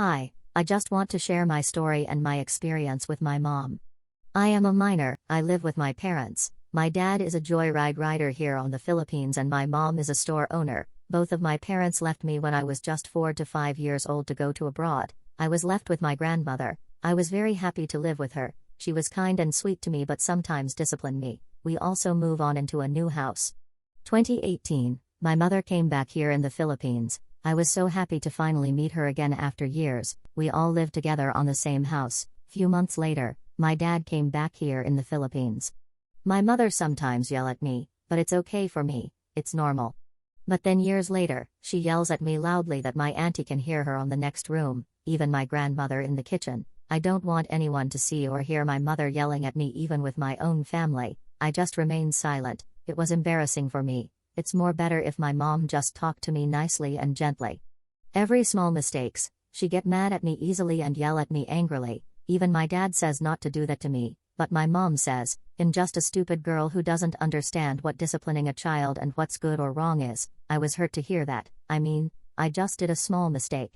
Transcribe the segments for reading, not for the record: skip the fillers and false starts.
Hi, I just want to share my story and my experience with my mom. I am a minor, I live with my parents. My dad is a joyride rider here on the Philippines and my mom is a store owner. Both of my parents left me when I was just 4 to 5 years old to go to abroad. I was left with my grandmother. I was very happy to live with her. She was kind and sweet to me but sometimes disciplined me. We also move on into a new house. 2018, my mother came back here in the Philippines. I was so happy to finally meet her again after years. We all lived together on the same house. Few months later, my dad came back here in the Philippines. My mother sometimes yell at me, but it's okay for me, it's normal. But then years later, she yells at me loudly that my auntie can hear her on the next room, even my grandmother in the kitchen. I don't want anyone to see or hear my mother yelling at me even with my own family. I just remained silent. It was embarrassing for me. It's more better if my mom just talked to me nicely and gently. Every small mistakes, she get mad at me easily and yell at me angrily. Even my dad says not to do that to me, but my mom says, "I'm just a stupid girl who doesn't understand what disciplining a child and what's good or wrong is." I was hurt to hear that. I just did a small mistake.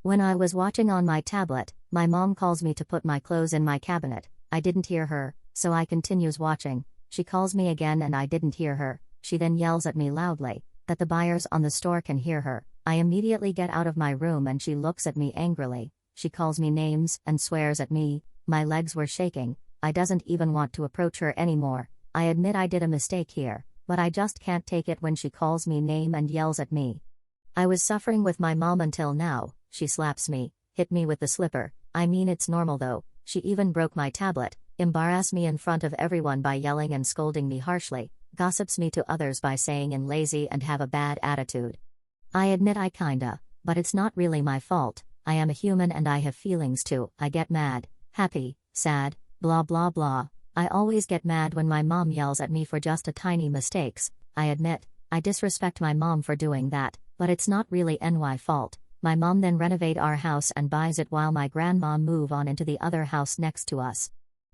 When I was watching on my tablet, my mom calls me to put my clothes in my cabinet. I didn't hear her, so I continues watching. She calls me again and I didn't hear her. She then yells at me loudly, that the buyers on the store can hear her. I immediately get out of my room and she looks at me angrily. She calls me names and swears at me. My legs were shaking. I doesn't even want to approach her anymore. I admit I did a mistake here, but I just can't take it when she calls me name and yells at me. I was suffering with my mom until now. She slaps me, hit me with the slipper. It's normal though. She even broke my tablet, embarrassed me in front of everyone by yelling and scolding me harshly, gossips me to others by saying I'm lazy and have a bad attitude. I admit I kinda, but it's not really my fault. I am a human and I have feelings too. I get mad, happy, sad, blah blah blah. I always get mad when my mom yells at me for just a tiny mistakes. I admit, I disrespect my mom for doing that, but it's not really my fault. My mom then renovate our house and buys it while my grandma move on into the other house next to us.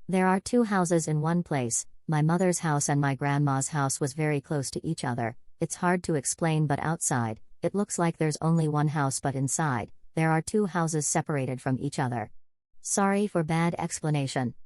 There are 2 houses in one place. My mother's house and my grandma's house was very close to each other. It's hard to explain, but outside, it looks like there's only one house, but inside, there are 2 houses separated from each other. Sorry for bad explanation.